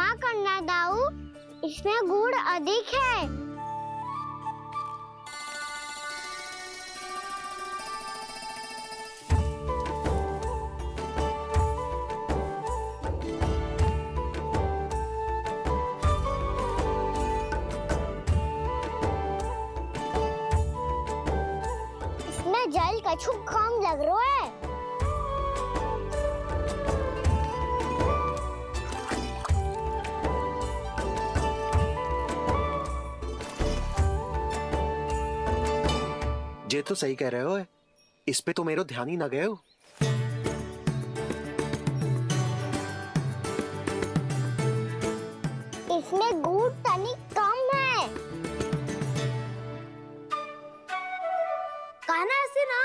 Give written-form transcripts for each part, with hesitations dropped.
क्या करना दाऊ, इसमें गुड़ अधिक है। इसमें जल कछु कम लग रहा है। ये तो सही कह रहे हो, इस पे तो मेरो ध्यान ही ना गए हो। इसमें गुड़ तनिक कम है। कहना ऐसे ना।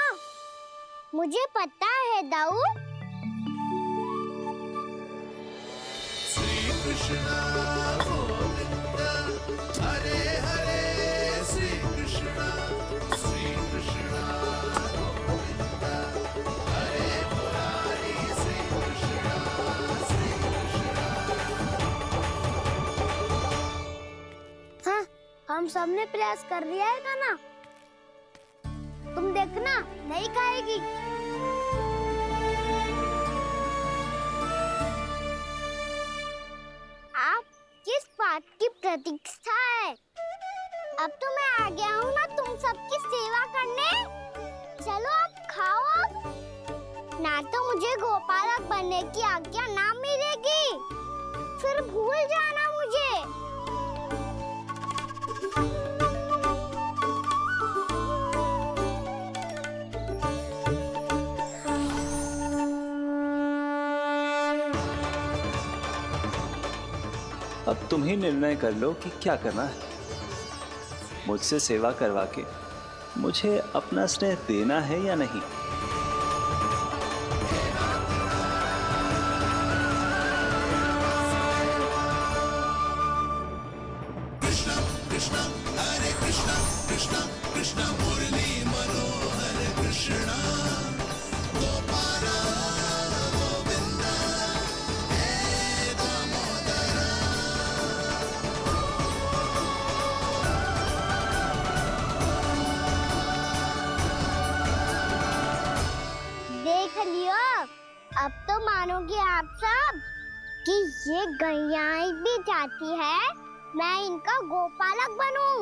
मुझे पता है दाऊ। श्री कृष्णा गोविंद हरे हरे, श्री कृष्णा गोविंद हरे मुरारी, श्री कृष्णा हाँ, हम सबने प्रयास कर लिया है ना। तुम देखना नहीं खाएगी। आप किस बात की प्रतीक्षा है? अब तो मैं आ गया हूँ ना तुम सबकी सेवा करने। चलो अब खाओ अब। ना तो मुझे गोपालक बनने की आज्ञा ना मिलेगी, फिर भूल जाना मुझे। अब तुम ही निर्णय कर लो कि क्या करना है। मुझसे सेवा करवा के मुझे अपना स्नेह देना है या नहीं। कृष्णा कृष्णा हरे कृष्णा, कृष्णा कृष्णा मुरली मनोहर कृष्णा गोपाला गोविंद हे दामोदर। देख लियो, अब तो मानोगे आप सब कि ये गैयाएं भी चाहती है मैं इनका गोपालक बनूं।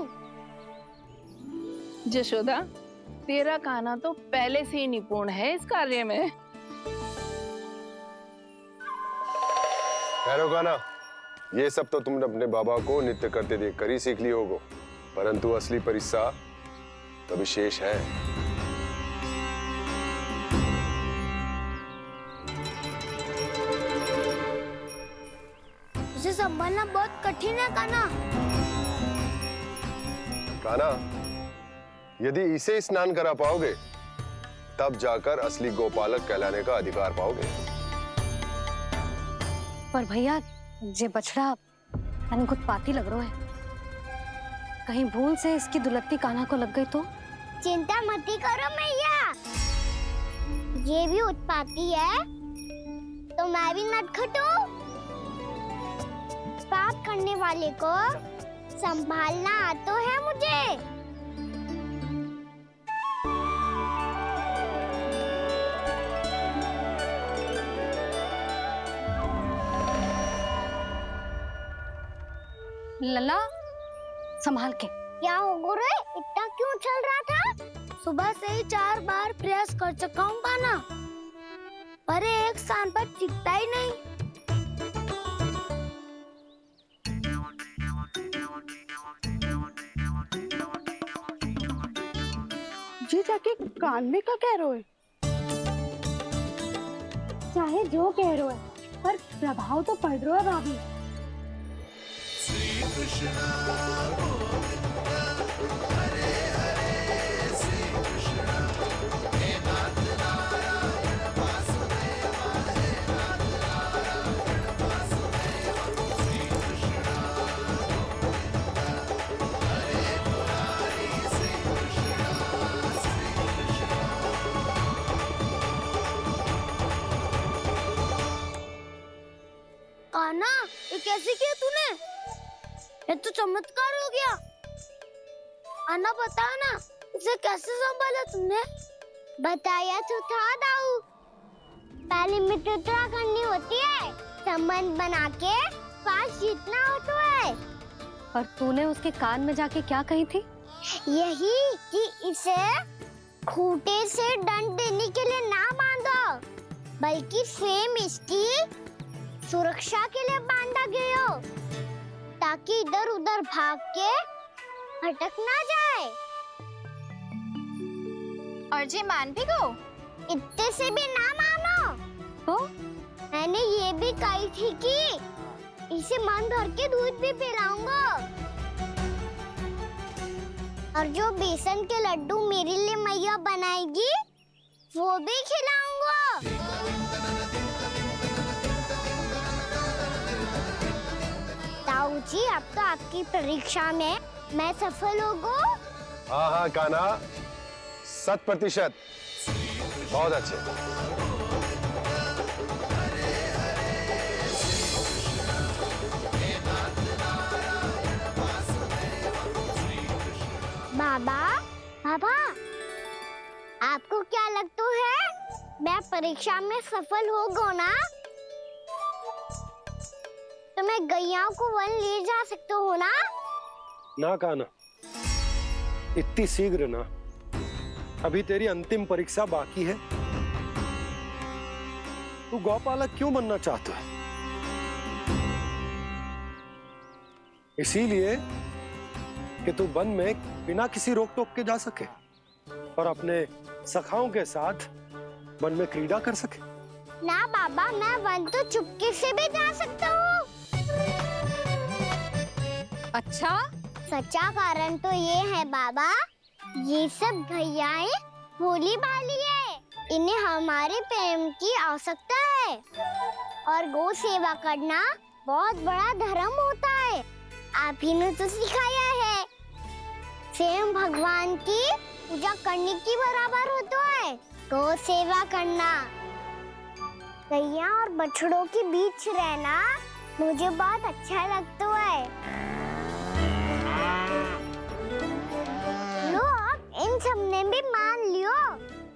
जशोदा, तेरा कान्हा तो पहले से ही निपुण है इस कार्य में। खैर कान्हा, ये सब तो तुमने अपने बाबा को नृत्य करते देख कर ही सीख ली होगो, परंतु असली परिस्सा तो विशेष है। उसे संभालना बहुत कठिन है कान्हा। कान्हा, यदि इसे स्नान करा पाओगे तब जाकर असली गोपालक कहलाने का अधिकार पाओगे। पर भैया, ये बछड़ा उत्पाती लग रहा है। कहीं भूल से इसकी दुलत्ती कान्हा को लग गई तो? चिंता मत करो मैया, ये भी उत्पाती है तो मैं भी नटखट हूँ। पाप करने वाले को संभालना आता है मुझे। लला, संभाल के। क्या हो गुरु, इतना क्यों चल रहा था? सुबह से ही 4 बार प्रयास कर चुका हूँ कान्हा, पर एक स्थान पर टिकता ही नहीं। जी जाके कान में का कह रहे हो? चाहे जो कह रहे हो, पर प्रभाव तो पड़ रहा है भाभी। श्री कृष्णा गोविंद हरे हरे, श्री कृष्णा हे नाथ नारायण वासुदेवा, हे नाथ नारायण वासुदेवा, श्री कृष्णा गोविंद हरे मुरारी, श्री कृष्णा कान्हा, ये कैसे किया तूने? ये तो चमत्कार हो गया। कान्हा बता ना, इसे कैसे संभाला तुमने? बताया तो था दाऊ। पहले मित्रता करनी होती है, संबंध बना के पास जीतना होता है। पर तूने उसके कान में जाके क्या कही थी? यही कि इसे खूंटे से दंड देने के लिए ना बांधो, बल्कि स्वयं इसकी सुरक्षा के लिए बांधा गया हो, ताकि इधर उधर भाग के भटक ना जाए। और जी मान भी गो? इतने से भी ना मानो। तो मैंने ये भी कही थी कि इसे मन भर के दूध भी पिलाऊंगा, और जो बेसन के लड्डू मेरे लिए मैया बनाएगी वो भी खिलाऊंगा। ताऊ जी, अब तो आपकी परीक्षा में मैं सफल हो गई। हाँ हाँ कान्हा, 100%। बहुत अच्छे। बाबा, बाबा, आपको क्या लगता है मैं परीक्षा में सफल हो गया ना? तो मैं गैया को वन ले जा सकता हूँ ना? ना कान्हा, इतनी शीघ्र ना। अभी तेरी अंतिम परीक्षा बाकी है। तू गौपालक क्यों बनना चाहता है? इसीलिए कि तू वन में बिना किसी रोक टोक के जा सके और अपने सखाओं के साथ वन में क्रीड़ा कर सके। ना बाबा, मैं वन तो चुपके से भी जा सकता हूँ। अच्छा, सच्चा कारण तो ये है बाबा, ये सब भैयाएं भोली भाली है, इन्हें हमारे प्रेम की आवश्यकता है, और गौ सेवा करना बहुत बड़ा धर्म होता है। आप ही ने तो सिखाया है, स्वयं भगवान की पूजा करने की बराबर होता है गौ सेवा करना। गैया और बछड़ों के बीच रहना मुझे बहुत अच्छा लगता है। लो, अब इन सब ने भी मान लियो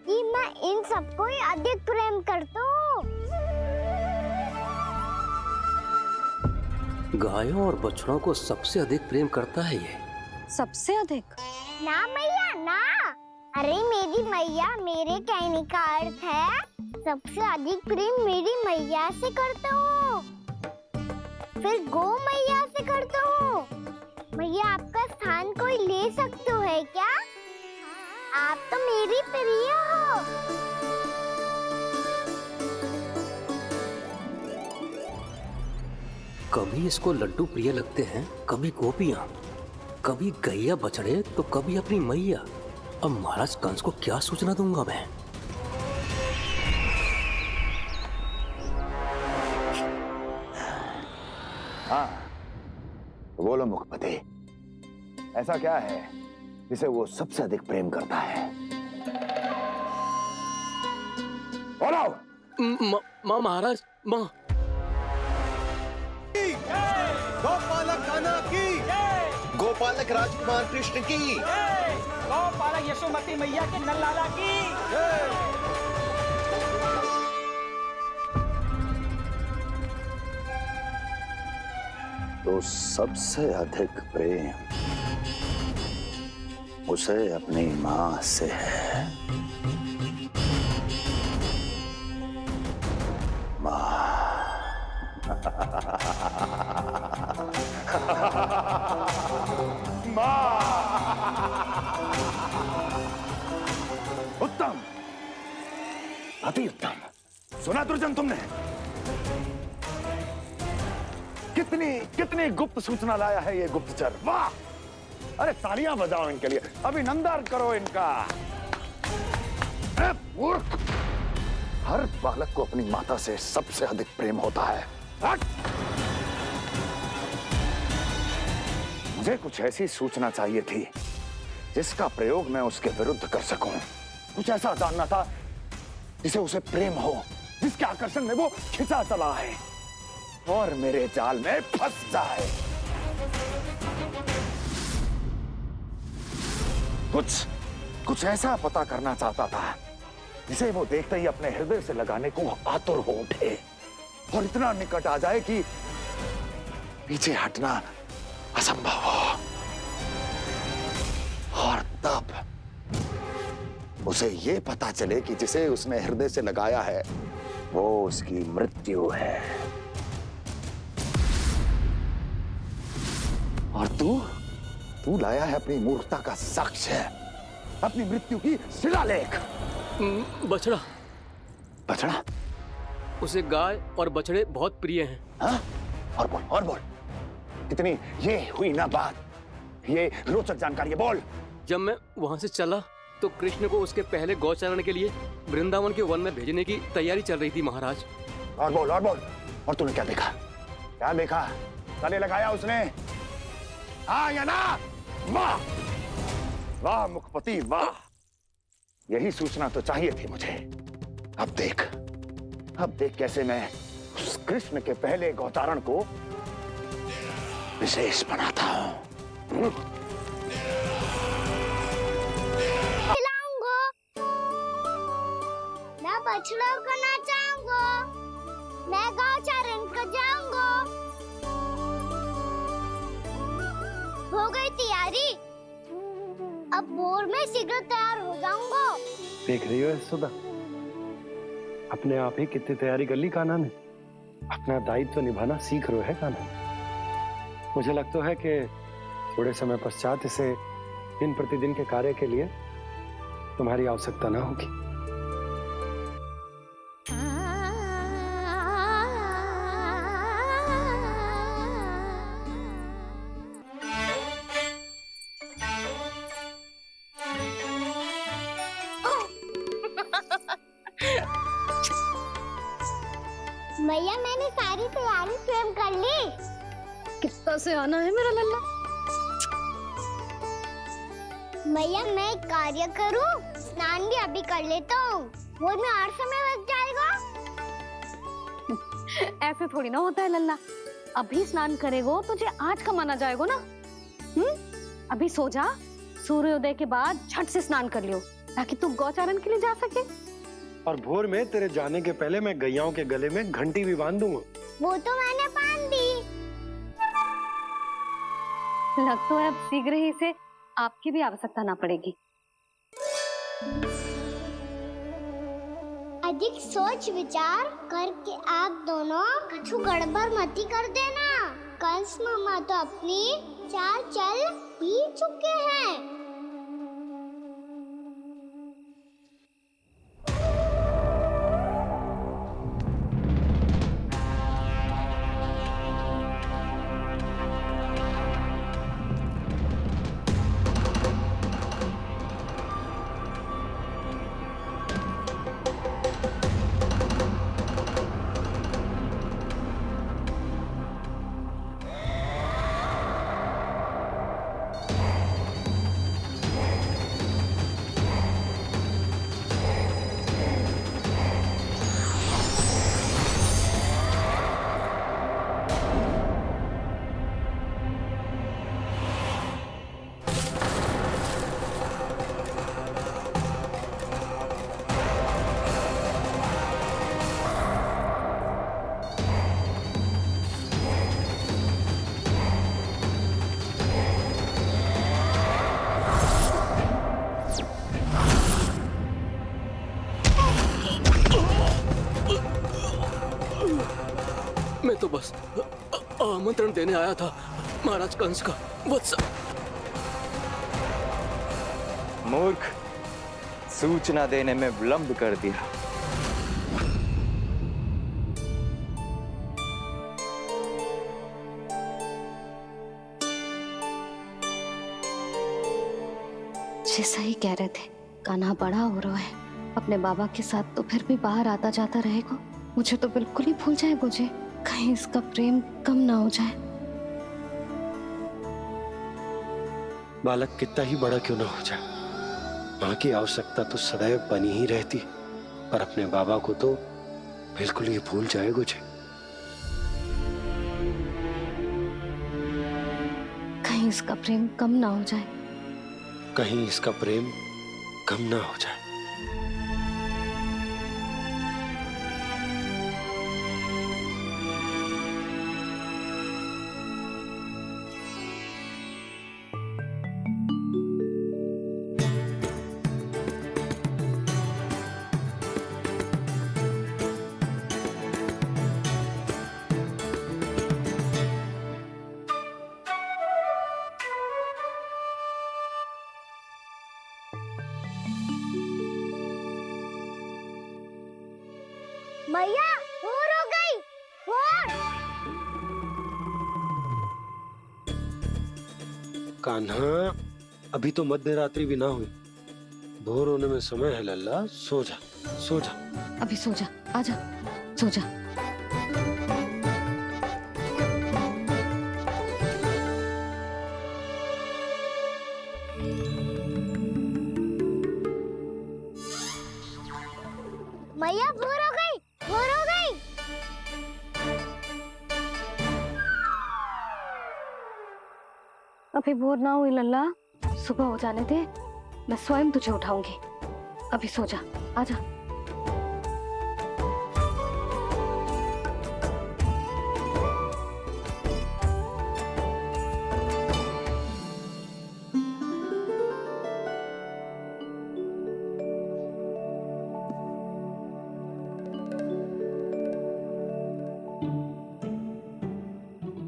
कि मैं इन सबको ही अधिक प्रेम करता हूँ। गायों और बछड़ों को सबसे अधिक प्रेम करता है ये। सबसे अधिक? ना मैया ना, अरे मेरी मैया, मेरे कहने का अर्थ है सबसे अधिक प्रेम मेरी मैया से करता हूँ, फिर गौ मैया से करता हूँ। मैया, आपका स्थान कोई ले सकते है क्या? आप तो मेरी प्रिय हो। कभी इसको लड्डू प्रिय लगते हैं, कभी गोपियां, कभी गैया बछड़े, तो कभी अपनी मैया। अब महाराज कंस को क्या सूचना दूंगा मैं? हाँ, बोलो मुखपति, ऐसा क्या है जिसे वो सबसे अधिक प्रेम करता है? बोलो। माँ महाराज, माँ। गोपालक कान्हा की, गोपालक राजकुमार कृष्ण की, गोपालक यशोमती मैया के नल्लाला की। तो सबसे अधिक प्रेम उसे अपनी माँ से है। उत्तम, अति उत्तम। सुना दुर्जन तुमने? कितनी कितनी गुप्त सूचना लाया है ये गुप्तचर। वाह! अरे तालियां बजाओ इनके लिए, अभिनंदन करो इनका। मूर्ख, हर बालक को अपनी माता से सबसे अधिक प्रेम होता है। मुझे कुछ ऐसी सूचना चाहिए थी जिसका प्रयोग मैं उसके विरुद्ध कर सकूं। कुछ ऐसा जानना था जिसे उसे प्रेम हो, जिसके आकर्षण में वो खिंचा चला है। और मेरे जाल में फंस जाए। कुछ ऐसा पता करना चाहता था जिसे वो देखते ही अपने हृदय से लगाने को आतुर हो उठे और इतना निकट आ जाए कि पीछे हटना असंभव हो। और तब उसे ये पता चले कि जिसे उसने हृदय से लगाया है वो उसकी मृत्यु है। और तू लाया है अपनी मूर्खता का साक्ष्य, अपनी मृत्यु की शिलालेख। बछड़ा बछड़ा? उसे गाय और बछड़े बहुत प्रिय हैं। हाँ? और बोल कितनी ये हुई ना बात, ये रोचक जानकारी है, बोल। जब मैं वहां से चला तो कृष्ण को उसके पहले गौचारण के लिए वृंदावन के वन में भेजने की तैयारी चल रही थी महाराज। और बोल और तूने क्या देखा? गले लगाया उसने? हाँ या ना? वाह वाह मुखपति वाह, यही सूचना तो चाहिए थी मुझे। अब देख कैसे मैं उस कृष्ण के पहले गौचारण को विशेष बनाता हूँ। खिलाऊंगा, मैं बछड़ा को नचाऊंगा, मैं गौचारण को जाऊंगा। हो गई तैयारी, अब भोर में शीघ्र तैयार हो जाऊंगा। देख रही हो यशोदा, अपने आप ही कितनी तैयारी कर ली कान्हा ने। अपना दायित्व निभाना सीख रहे है कान्हा। मुझे लगता है कि थोड़े समय पश्चात इसे दिन प्रतिदिन के कार्य के लिए तुम्हारी आवश्यकता ना होगी। मैया मैंने सारी तैयारी स्वयं कर ली। कितना से आना है मेरा लल्ला? मैया मैं एक कार्य करूं, स्नान भी अभी कर लेता हूँ, वो में और समय लग जाएगा। ऐसे थोड़ी ना होता है लल्ला, अभी स्नान करेगो तुझे आज का माना जाएगा ना। अभी सो जा, सूर्योदय के बाद झट से स्नान कर लियो ताकि तू गौचारण के लिए जा सके। और भोर में तेरे जाने के पहले मैं गैयाओं के गले में घंटी भी बांध दूंगा। वो तो मैंने बांध दी। लगता है अब शीघ्र ही से आपकी भी आवश्यकता ना पड़ेगी। अधिक सोच विचार करके आप दोनों कछु गड़बड़ मती कर देना। कंस मामा तो अपनी चाल चल भी चुके हैं। मैं तो बस आमंत्रण देने आया था महाराज कंस का। वत्स मूर्ख, सूचना देने में विलंब कर दिया। जैसा ही कह रहे थे, कान्हा बड़ा हो रहा है, अपने बाबा के साथ तो फिर भी बाहर आता जाता रहेगा। मुझे तो बिल्कुल ही भूल जाए मुझे, कहीं इसका प्रेम कम ना हो जाए। बालक कितना ही बड़ा क्यों ना हो जाए, माँ की आवश्यकता तो सदैव बनी ही रहती, पर अपने बाबा को तो बिल्कुल ही भूल जाए मुझे। कहीं इसका प्रेम कम ना हो जाए। कहीं इसका प्रेम कम ना हो जाए। मैया भोर हो गई, भोर। कान्हा, अभी तो मध्य रात्रि भी ना हुई। भोर होने में समय है लल्ला, सो जा सो जा। अभी सो जा, आजा सो जा। मैया भोर हो गई, भोर हो गई। अभी भोर ना हुई लल्ला, सुबह हो जाने दे, मैं स्वयं तुझे उठाऊंगी। अभी सो जा, आजा।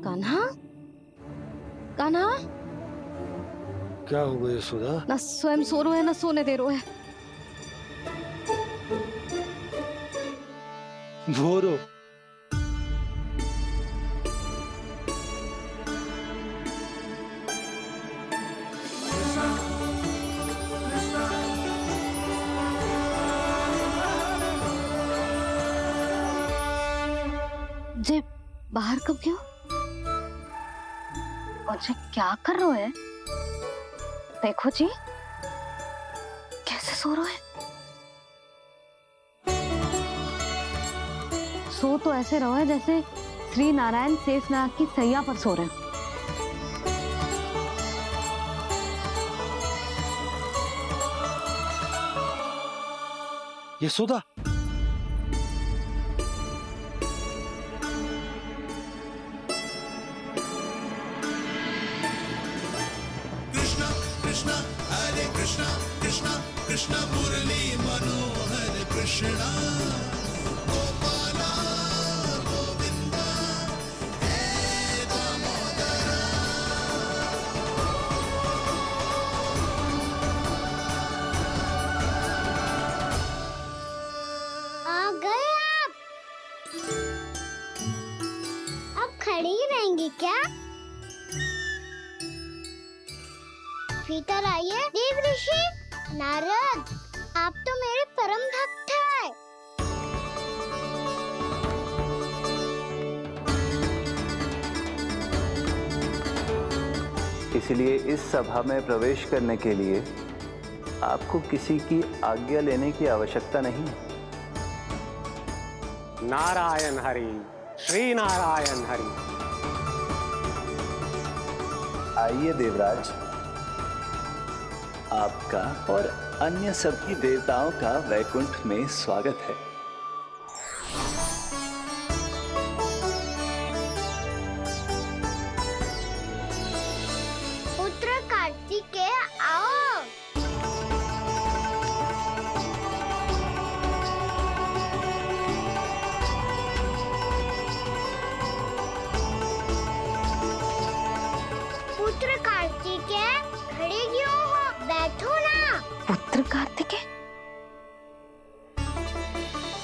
कान्हा, कान्हा, क्या हो गया यशोदा? ना स्वयं सो रहे है ना सोने दे रहे है। भोर हो। जे बाहर कब क्यों? और जे क्या कर रहे है? देखो जी, कैसे सो रहे हैं। सो तो ऐसे रहो है जैसे श्री नारायण शेषनाग की सैया पर सो रहे हैं। यशोदा, कृष्ण मुरली मनोहर कृष्णा गोपाला गोविंदा हे दामोदरा। आ गए आप। अब खड़ी ही रहेंगी क्या? भीतर आइए देव ऋषि। नारद, आप तो मेरे परम भक्त हैं। इसलिए इस सभा में प्रवेश करने के लिए आपको किसी की आज्ञा लेने की आवश्यकता नहीं है। नारायण हरि, श्री नारायण हरि। आइए देवराज, आपका और अन्य सभी देवताओं का वैकुंठ में स्वागत है। पुत्र कार्तिकेय आओ। पुत्र कार्तिकेय, खड़े क्यों हो? बैठो ना। पुत्र कार्तिकेय?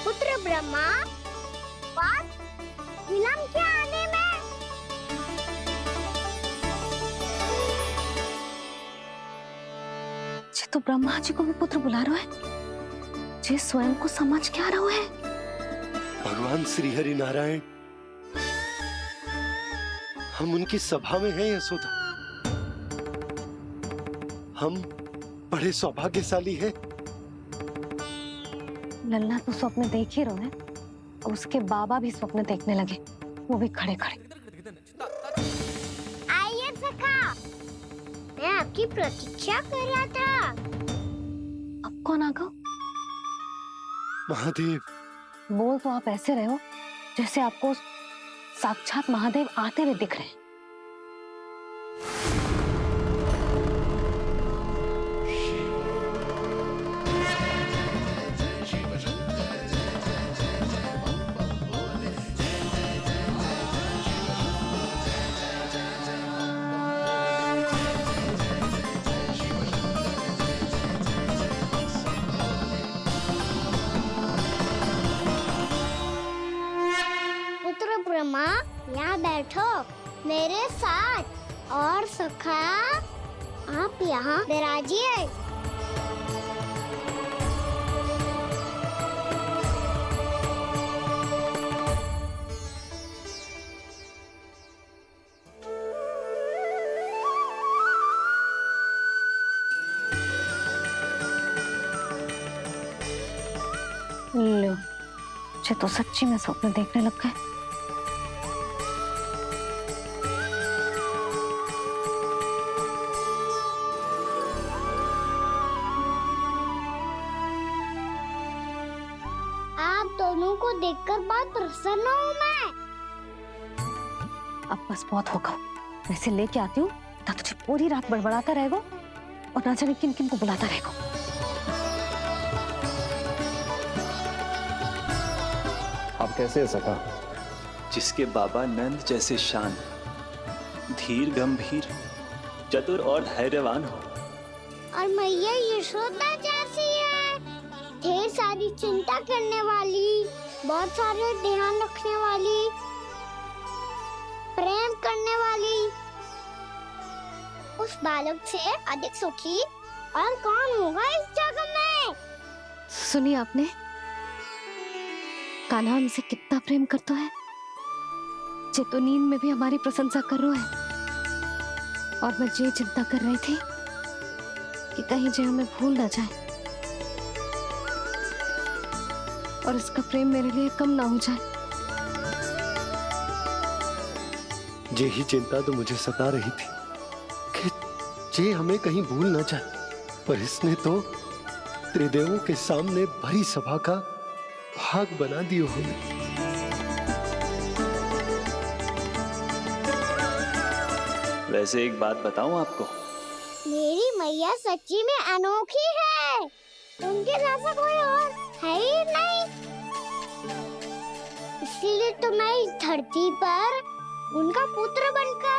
पुत्र ब्रह्मा, बात विलंब क्या आने में? जे तो ब्रह्मा जी को भी पुत्र बुला रहे है, जे स्वयं को समझ क्या रहे है। भगवान श्री हरि नारायण, हम उनकी सभा में हैं यशोदा। हम बड़े सौभाग्यशाली हैं। लल्ला तो स्वप्न देख ही रहे हैं, और उसके बाबा भी स्वप्न देखने लगे, वो भी खड़े खड़े। आइए सखा, मैं आपकी प्रतीक्षा कर रहा था। अब कौन आ गया? महादेव। बोल तो आप ऐसे रहे हो जैसे आपको साक्षात महादेव आते हुए दिख रहे हैं। पुत्र ब्रह्मा, यहाँ बैठो मेरे साथ, और सखा आप यहाँ विराजिए। लो, मुझे तो सच्ची में स्वप्न देखने लग गए। आप दोनों को देखकर बहुत प्रसन्न हूँ मैं। अब बस बहुत होगा, वैसे लेके आती हूँ ना, तुझे पूरी रात बड़बड़ाता रहेगा और ना जाने किन किन को बुलाता रहेगा। आप कैसे है सखा? जिसके बाबा नंद जैसे शांत, धीर गंभीर, चतुर और धैर्यवान हो, और मैया यशोदा जैसी है, ढेर सारी चिंता करने वाली, बहुत सारे ध्यान रखने वाली, प्रेम करने वाली। उस बालक से अधिक सुखी और कौन होगा इस जगत में? सुनिए आपने, कान्हा हमसे कितना प्रेम करता है, जे तो नींद में भी हमारी प्रशंसा कर रहा है। और मैं ये चिंता कर रही थी कि कहीं जे हमें भूल ना जाए और इसका प्रेम मेरे लिए कम ना हो जाए। यही चिंता तो मुझे सता रही थी कि जे हमें कहीं भूल ना जाए, पर इसने तो त्रिदेवों के सामने भरी सभा का भाग बना दियो हमें। वैसे एक बात बताऊं आपको, मेरी मैया सच्ची में अनोखी है, उनके जैसा कोई और है ही नहीं। इसीलिए तो मैं इस धरती पर उनका पुत्र बनकर